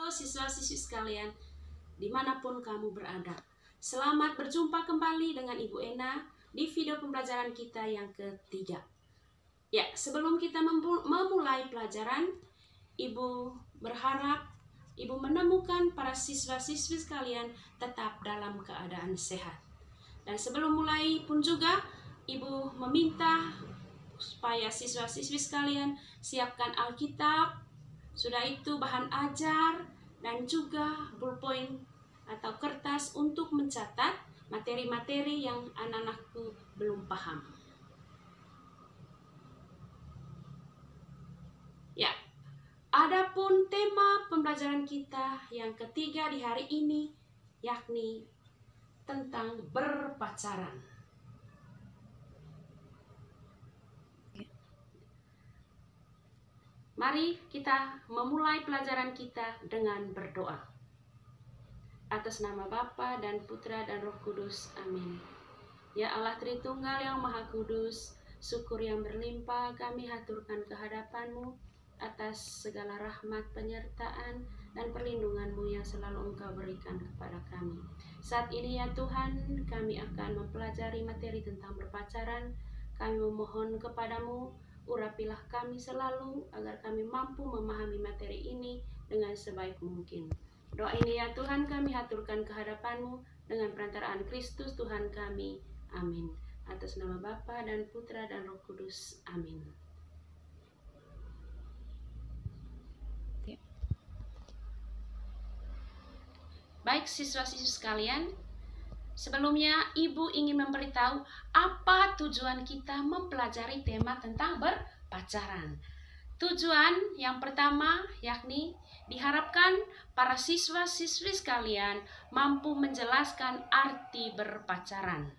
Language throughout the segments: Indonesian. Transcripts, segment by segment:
Halo siswa-siswi sekalian, dimanapun kamu berada. Selamat berjumpa kembali dengan Ibu Ena di video pembelajaran kita yang ketiga. Ya, sebelum kita memulai pelajaran, Ibu berharap Ibu menemukan para siswa-siswi sekalian tetap dalam keadaan sehat. Dan sebelum mulai pun juga, Ibu meminta supaya siswa-siswi sekalian siapkan Alkitab, sudah itu bahan ajar, dan juga ballpoint atau kertas untuk mencatat materi-materi yang anak-anakku belum paham. Ya, adapun tema pembelajaran kita yang ketiga di hari ini, yakni tentang berpacaran. Mari kita memulai pelajaran kita dengan berdoa. Atas nama Bapa dan Putra dan Roh Kudus, amin. Ya Allah Tritunggal yang Maha Kudus, syukur yang berlimpah kami haturkan kehadapan-Mu atas segala rahmat, penyertaan, dan perlindungan-Mu yang selalu Engkau berikan kepada kami. Saat ini ya Tuhan, kami akan mempelajari materi tentang berpacaran. Kami memohon kepadamu, urapilah kami selalu agar kami mampu memahami materi ini dengan sebaik mungkin. Doa ini ya Tuhan kami haturkan kehadapan-Mu dengan perantaraan Kristus Tuhan kami. Amin. Atas nama Bapa dan Putra dan Roh Kudus. Amin. Baik siswa-siswi sekalian, sebelumnya Ibu ingin memberitahu apa tujuan kita mempelajari tema tentang berpacaran. Tujuan yang pertama yakni diharapkan para siswa-siswi sekalian mampu menjelaskan arti berpacaran.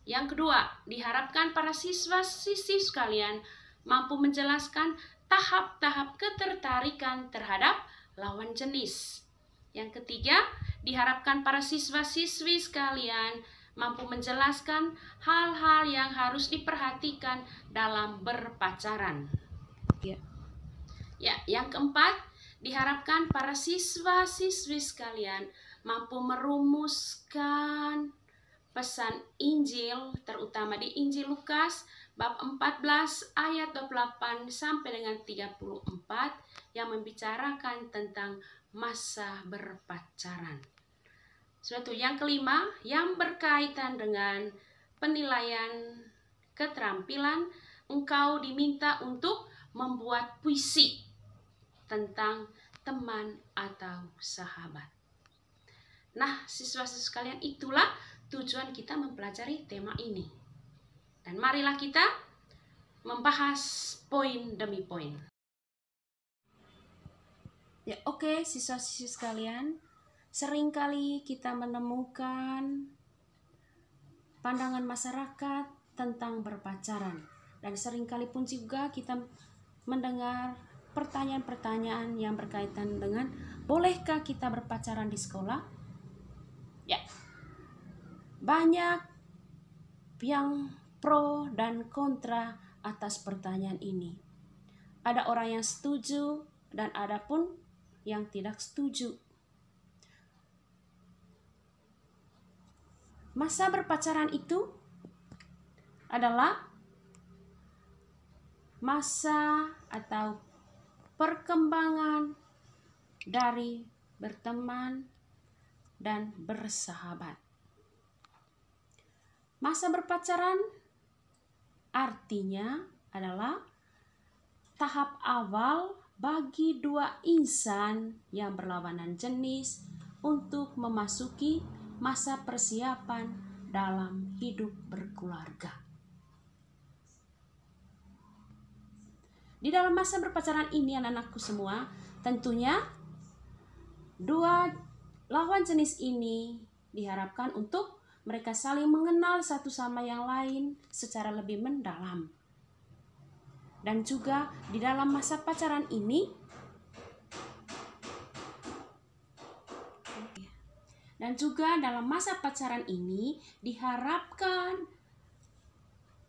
Yang kedua, diharapkan para siswa-siswi sekalian mampu menjelaskan tahap-tahap ketertarikan terhadap lawan jenis. Yang ketiga, diharapkan para siswa-siswi sekalian mampu menjelaskan hal-hal yang harus diperhatikan dalam berpacaran. Ya, yang keempat, diharapkan para siswa-siswi sekalian mampu merumuskan pesan Injil, terutama di Injil Lukas bab 14 ayat 28 sampai dengan 34 yang membicarakan tentang masa berpacaran. Suatu yang kelima yang berkaitan dengan penilaian keterampilan, engkau diminta untuk membuat puisi tentang teman atau sahabat. Nah, siswa-siswi sekalian, itulah tujuan kita mempelajari tema ini. Dan marilah kita membahas poin demi poin. Ya, oke, siswa-siswi sekalian, seringkali kita menemukan pandangan masyarakat tentang berpacaran, dan seringkali pun juga kita mendengar pertanyaan-pertanyaan yang berkaitan dengan bolehkah kita berpacaran di sekolah? Ya, banyak yang pro dan kontra atas pertanyaan ini. Ada orang yang setuju dan ada pun yang tidak setuju. Masa berpacaran itu adalah masa atau perkembangan dari berteman dan bersahabat. Masa berpacaran artinya adalah tahap awal bagi dua insan yang berlawanan jenis untuk memasuki masa persiapan dalam hidup berkeluarga. Di dalam masa berpacaran ini anak-anakku semua, tentunya dua lawan jenis ini diharapkan untuk mereka saling mengenal satu sama yang lain secara lebih mendalam. Dan juga di dalam masa pacaran ini, diharapkan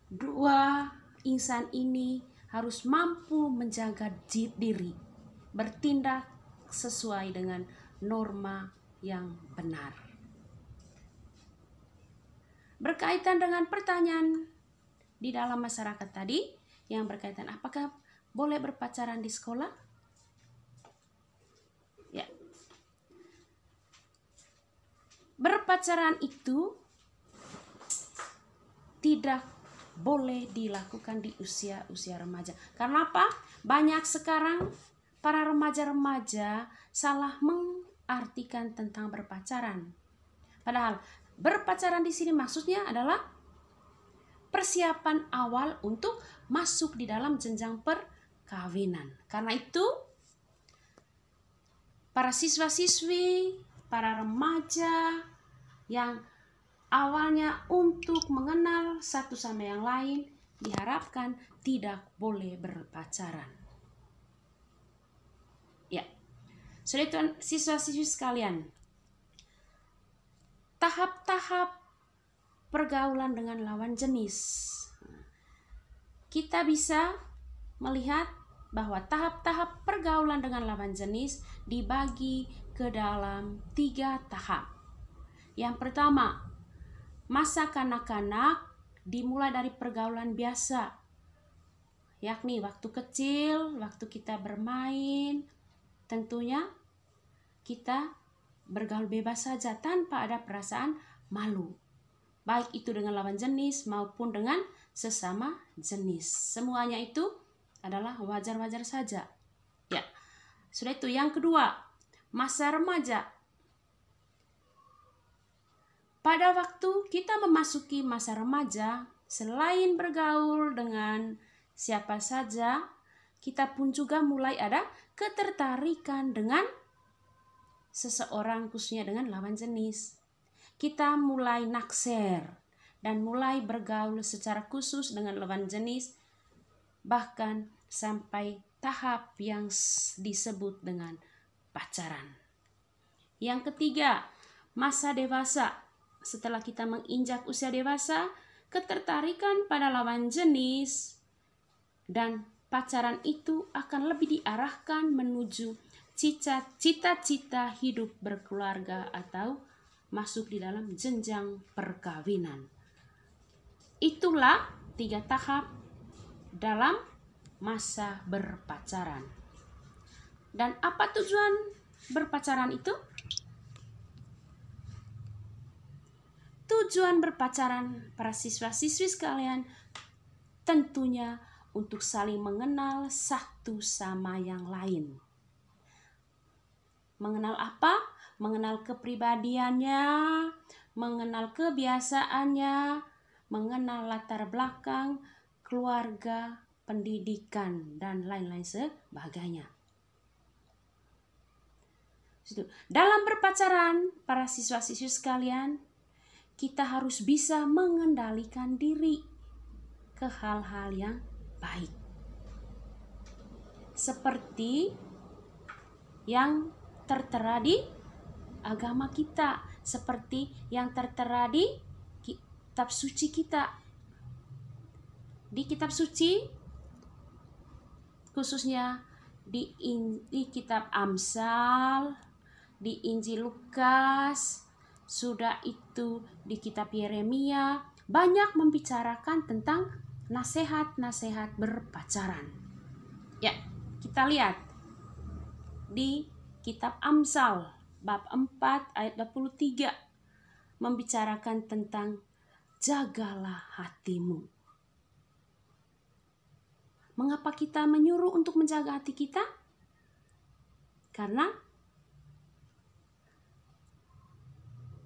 dua insan ini harus mampu menjaga diri, bertindak sesuai dengan norma yang benar. Berkaitan dengan pertanyaan di dalam masyarakat tadi yang berkaitan apakah boleh berpacaran di sekolah? Ya. Berpacaran itu tidak boleh dilakukan di usia remaja. Karena apa? Banyak sekarang para remaja-remaja salah mengartikan tentang berpacaran. Padahal berpacaran di sini maksudnya adalah persiapan awal untuk masuk di dalam jenjang perkawinan. Karena itu, para siswa-siswi, para remaja yang awalnya untuk mengenal satu sama yang lain diharapkan tidak boleh berpacaran. Ya, sudah itu siswa-siswi sekalian. Tahap-tahap pergaulan dengan lawan jenis. Kita bisa melihat bahwa tahap-tahap pergaulan dengan lawan jenis dibagi ke dalam 3 tahap. Yang pertama, masa kanak-kanak dimulai dari pergaulan biasa, yakni waktu kecil, waktu kita bermain, tentunya kita bergaul bebas saja tanpa ada perasaan malu. Baik itu dengan lawan jenis maupun dengan sesama jenis. Semuanya itu adalah wajar-wajar saja. Ya. Sudah itu yang kedua, masa remaja. Pada waktu kita memasuki masa remaja, selain bergaul dengan siapa saja, kita pun juga mulai ada ketertarikan dengan seseorang, khususnya dengan lawan jenis. Kita mulai naksir dan mulai bergaul secara khusus dengan lawan jenis, bahkan sampai tahap yang disebut dengan pacaran. Yang ketiga, masa dewasa. Setelah kita menginjak usia dewasa, ketertarikan pada lawan jenis dan pacaran itu akan lebih diarahkan menuju cita-cita hidup berkeluarga atau masuk di dalam jenjang perkawinan. Itulah 3 tahap dalam masa berpacaran. Dan apa tujuan berpacaran itu? Tujuan berpacaran para siswa-siswi sekalian tentunya untuk saling mengenal satu sama yang lain. Mengenal apa? Mengenal kepribadiannya, mengenal kebiasaannya, mengenal latar belakang, keluarga, pendidikan, dan lain-lain sebagainya. Dalam berpacaran, para siswa-siswi sekalian, kita harus bisa mengendalikan diri ke hal-hal yang baik. Seperti yang tertera di agama kita, seperti yang tertera di kitab suci kita. Di kitab suci, khususnya di kitab Amsal, di Injil Lukas, sudah itu di kitab Yeremia, banyak membicarakan tentang nasihat-nasihat berpacaran. Ya, kita lihat di kitab Amsal bab 4 ayat 23 membicarakan tentang jagalah hatimu. Mengapa kita menyuruh untuk menjaga hati kita? Karena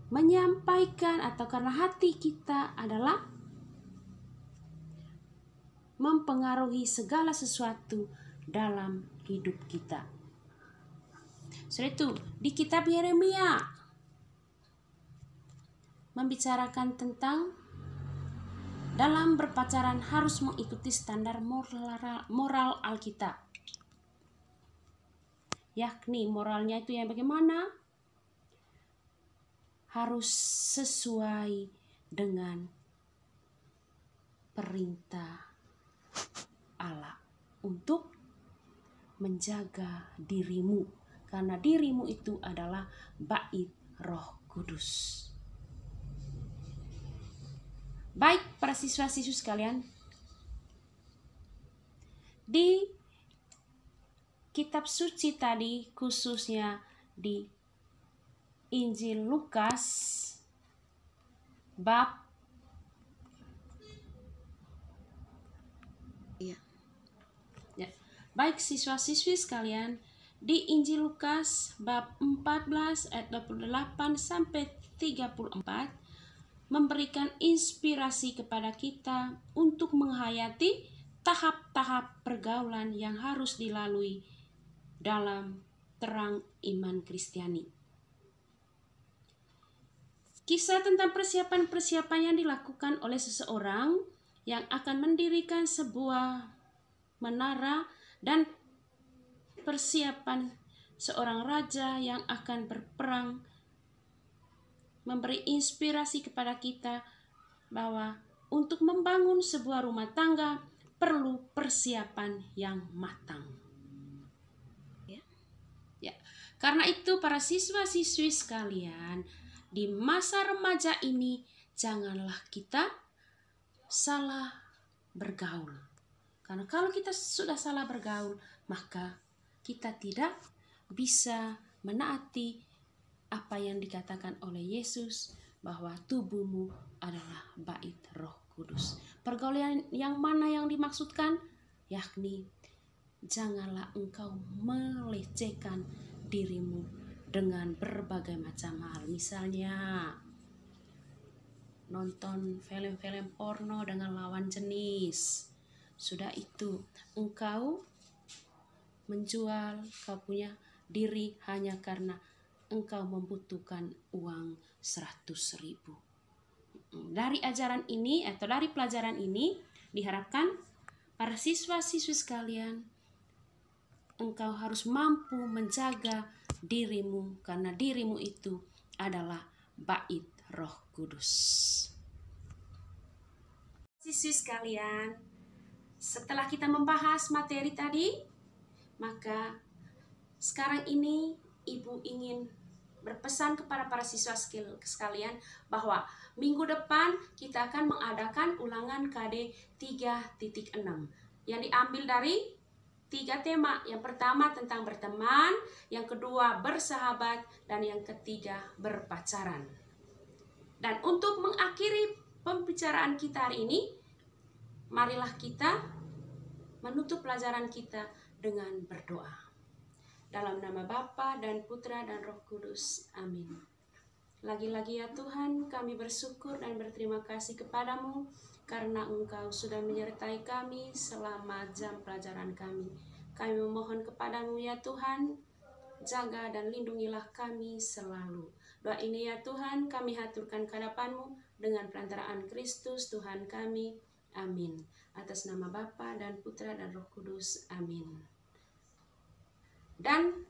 menyampaikan atau karena hati kita adalah mempengaruhi segala sesuatu dalam hidup kita. Setelah itu di kitab Yeremia membicarakan tentang dalam berpacaran harus mengikuti standar moral Alkitab. Yakni moralnya itu yang bagaimana? Harus sesuai dengan perintah Allah untuk menjaga dirimu. karena dirimu itu adalah bait Roh Kudus. Baik para siswa-siswi sekalian, di kitab suci tadi, khususnya di Injil Lukas bab baik siswa-siswi sekalian, di Injil Lukas bab 14 ayat 28 sampai 34 memberikan inspirasi kepada kita untuk menghayati tahap-tahap pergaulan yang harus dilalui dalam terang iman Kristiani. Kisah tentang persiapan-persiapan yang dilakukan oleh seseorang yang akan mendirikan sebuah menara dan persiapan seorang raja yang akan berperang memberi inspirasi kepada kita bahwa untuk membangun sebuah rumah tangga perlu persiapan yang matang. Ya. Karena itu para siswa-siswi sekalian, di masa remaja ini janganlah kita salah bergaul. Karena kalau kita sudah salah bergaul, maka kita tidak bisa menaati apa yang dikatakan oleh Yesus bahwa tubuhmu adalah bait Roh Kudus. Pergaulan yang mana yang dimaksudkan? Yakni janganlah engkau melecehkan dirimu dengan berbagai macam hal. Misalnya nonton film-film porno dengan lawan jenis. Sudah itu engkau menjual kau punya diri hanya karena engkau membutuhkan uang 100.000. Dari ajaran ini atau dari pelajaran ini diharapkan para siswa-siswi sekalian, engkau harus mampu menjaga dirimu karena dirimu itu adalah bait Roh Kudus. Siswi sekalian, setelah kita membahas materi tadi, maka sekarang ini Ibu ingin berpesan kepada para siswa sekalian bahwa minggu depan kita akan mengadakan ulangan KD 3.6 yang diambil dari 3 tema. Yang pertama tentang berteman, yang kedua bersahabat, dan yang ketiga berpacaran. Dan untuk mengakhiri pembicaraan kita hari ini, marilah kita menutup pelajaran kita dengan berdoa. Dalam nama Bapa dan Putra dan Roh Kudus. Amin. Lagi-lagi ya Tuhan, kami bersyukur dan berterima kasih kepadamu karena Engkau sudah menyertai kami selama jam pelajaran kami. Kami memohon kepadamu ya Tuhan, jaga dan lindungilah kami selalu. Doa ini ya Tuhan kami haturkan kehadapan-Mu dengan perantaraan Kristus Tuhan kami. Amin. Atas nama Bapa dan Putra dan Roh Kudus. Amin. Dan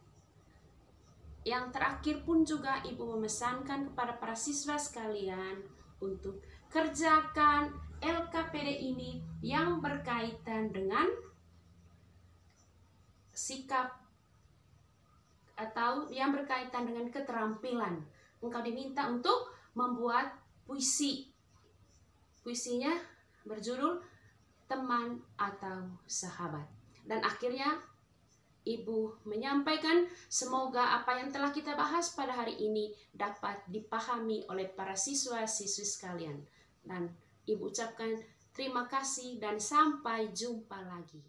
yang terakhir pun juga Ibu memesankan kepada para siswa sekalian untuk kerjakan LKPD ini yang berkaitan dengan sikap atau yang berkaitan dengan keterampilan. Engkau diminta untuk membuat puisi. Puisinya berjudul Teman atau Sahabat. Dan akhirnya Ibu menyampaikan semoga apa yang telah kita bahas pada hari ini dapat dipahami oleh para siswa-siswi sekalian. Dan Ibu ucapkan terima kasih dan sampai jumpa lagi.